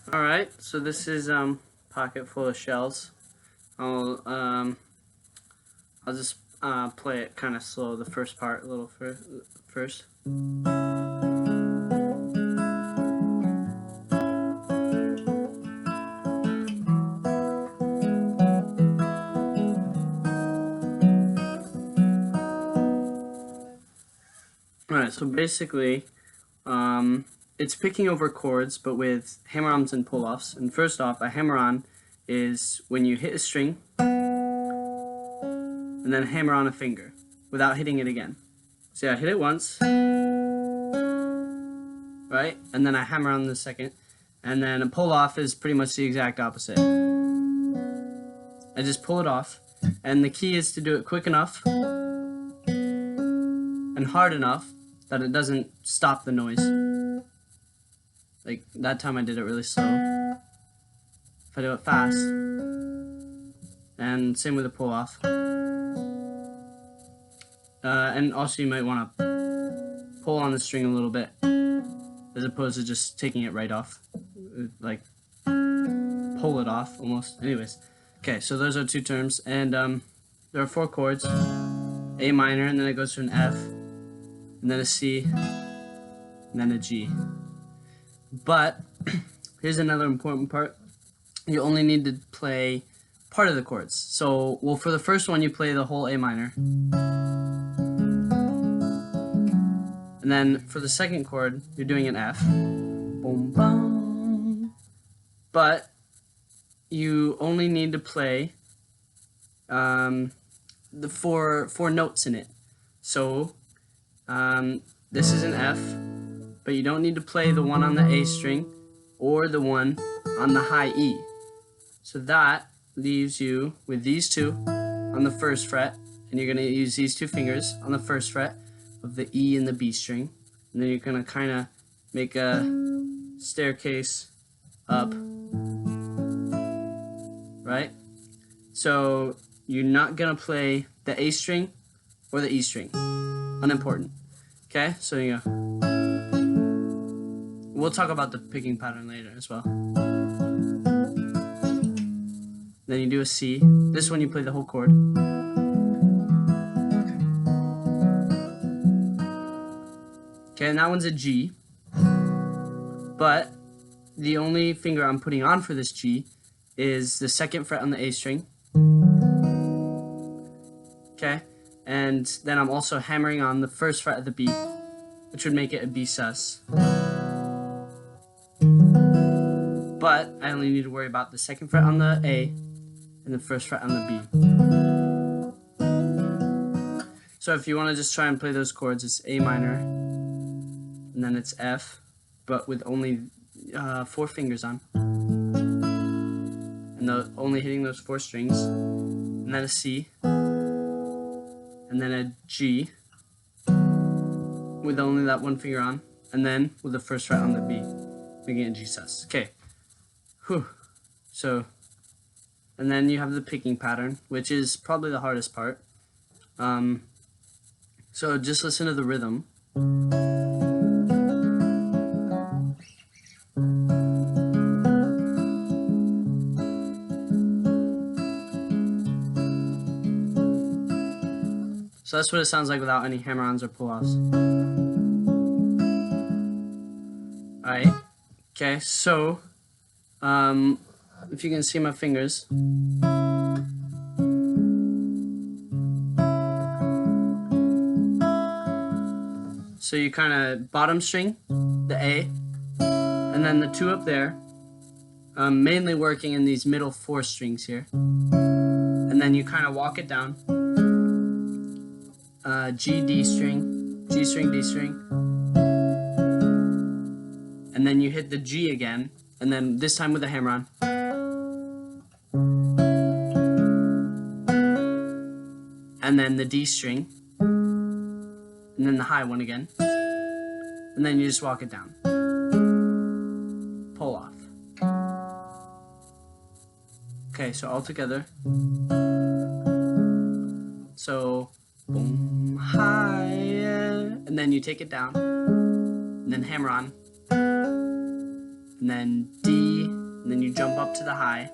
Alright, so this is Pocketful of Shells. I'll just play it kind of slow, the first part a little first. Alright, so basically it's picking over chords, but with hammer-ons and pull-offs. And first off, a hammer-on is when you hit a string and then hammer on a finger without hitting it again. So I hit it once, right? And then I hammer on the second. And then a pull-off is pretty much the exact opposite. I just pull it off, and the key is to do it quick enough and hard enough that it doesn't stop the noise. Like that time I did it really slow. If I do it fast, and same with the pull off. And also you might want to pull on the string a little bit, as opposed to just taking it right off. Like pull it off almost. Anyways, okay, so those are two terms, and there are 4 chords: A minor, and then it goes to an F, and then a C, and then a G. But here's another important part. You only need to play part of the chords. So, well, for the first one, you play the whole A minor. And then for the second chord, you're doing an F. Boom, boom. But you only need to play the four notes in it. So, this is an F. But you don't need to play the one on the A string or the one on the high E. So that leaves you with these two on the first fret, and you're going to use these 2 fingers on the first fret of the E and the B string, and then you're going to kind of make a staircase up, right? So you're not going to play the A string or the E string. Unimportant. Okay, so you go. We'll talk about the picking pattern later as well. Then you do a C. This one you play the whole chord. Okay, and that one's a G. But the only finger I'm putting on for this G is the 2nd fret on the A string. Okay, and then I'm also hammering on the 1st fret of the B, which would make it a B sus. But I only need to worry about the 2nd fret on the A and the 1st fret on the B. So if you want to just try and play those chords, it's A minor, and then it's F, but with only 4 fingers on, and only hitting those 4 strings, and then a C, and then a G, with only that 1 finger on, and then with the 1st fret on the B, making it G sus. Okay. Whew. So, and then you have the picking pattern, which is probably the hardest part. So just listen to the rhythm. So that's what it sounds like without any hammer-ons or pull-offs. Alright. Okay, so if you can see my fingers, so you kind of bottom string the A, and then the 2 up there, mainly working in these middle 4 strings here, and then you kind of walk it down, G, D string, G string, D string, and then you hit the G again, and then this time with a hammer on. And then the D string. And then the high one again. And then you just walk it down. Pull off. Okay, so all together. So, boom, high, and then you take it down. And then hammer on. And then D, then you jump up to the high,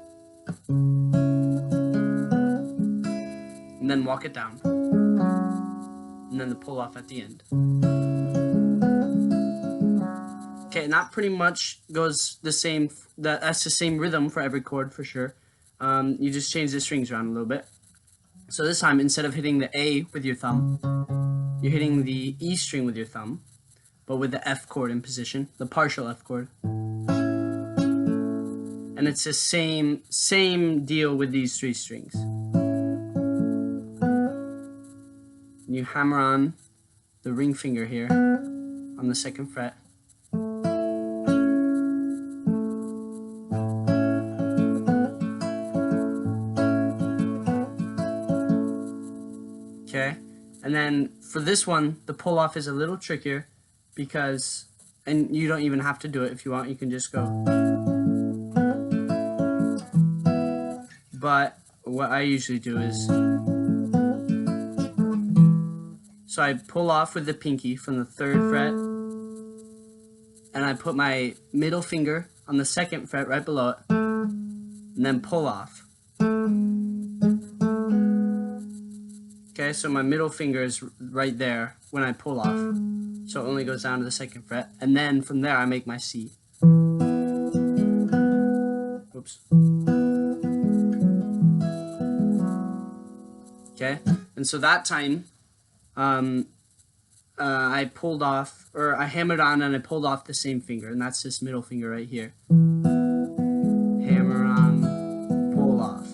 and then walk it down, and then the pull off at the end. Okay, and that pretty much goes the same. That's the same rhythm for every chord for sure. You just change the strings around a little bit. So this time, instead of hitting the A with your thumb, you're hitting the E string with your thumb, but with the F chord in position, the partial F chord. And it's the same deal with these three strings. You hammer on the ring finger here on the 2nd fret. Okay, and then for this one, the pull off is a little trickier because, and you don't even have to do it if you want, you can just go. But what I usually do is, so I pull off with the pinky from the 3rd fret, and I put my middle finger on the 2nd fret right below it, and then pull off. Okay, so my middle finger is right there when I pull off, so it only goes down to the 2nd fret, and then from there I make my C. Oops. Okay, and so that time, I pulled off, or I hammered on and I pulled off the same finger, and that's this middle finger right here. Hammer on, pull off.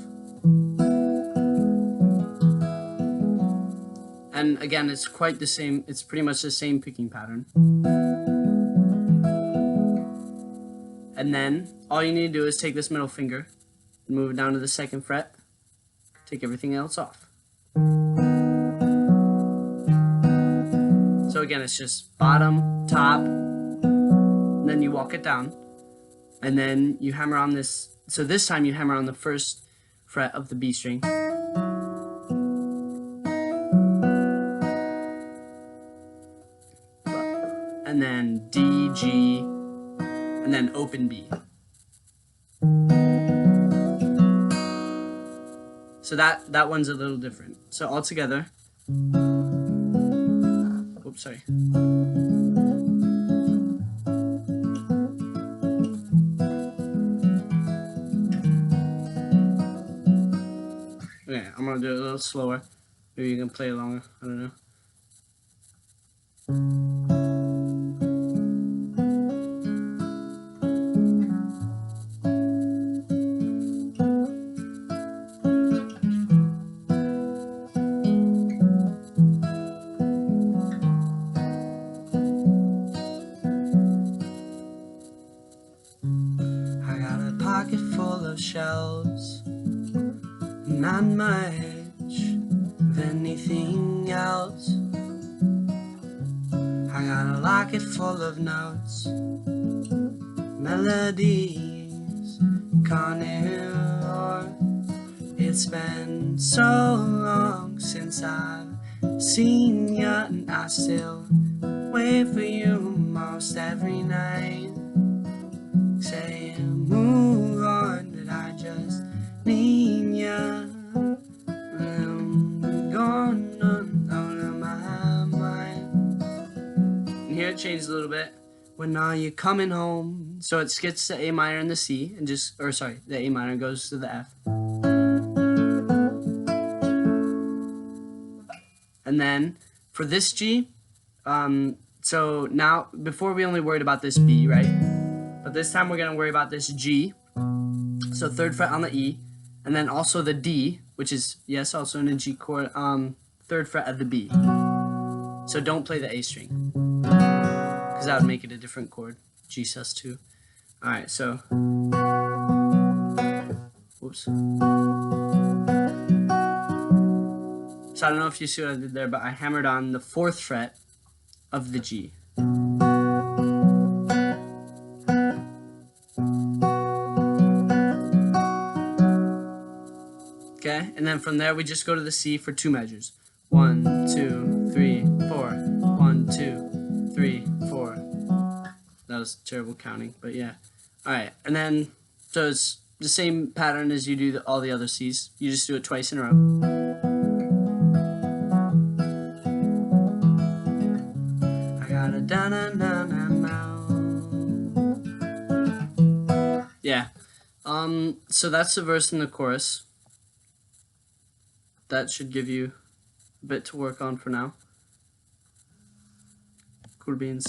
And again, it's quite the same, it's pretty much the same picking pattern. And then, all you need to do is take this middle finger, and move it down to the 2nd fret, take everything else off. So again, it's just bottom, top, and then you walk it down, and then you hammer on this, so this time you hammer on the 1st fret of the B string. And then D, G, and then open B. So that one's a little different. So all together, oops, sorry. Okay, I'm gonna do it a little slower. Maybe you can play along, I don't know. Pocket full of shells, not much of anything else. I got a locket full of notes, melodies, carnivore. It's been so long since I've seen you, and I still wait for you most every night, saying move on, but I just need ya. I'm gone out of my mind. And here it changes a little bit. When are you coming home? So it skips the A minor and the C, and just, or sorry, the A minor goes to the F. And then for this G, so now, before we only worried about this B, right? But this time we're going to worry about this G, so 3rd fret on the E, and then also the D, which is, yes, also in a G chord, 3rd fret of the B. So don't play the A string, because that would make it a different chord, G sus2. Alright, so, whoops. So I don't know if you see what I did there, but I hammered on the 4th fret of the G. Okay, and then from there we just go to the C for 2 measures. 1, 2, 3, 4. 1, 2, 3, 4. That was terrible counting, but yeah. Alright, and then So it's the same pattern as you do all the other C's. You just do it twice in a row. I got a da-na-na-na-na. Yeah. So that's the verse and the chorus. That should give you a bit to work on for now. Cool beans.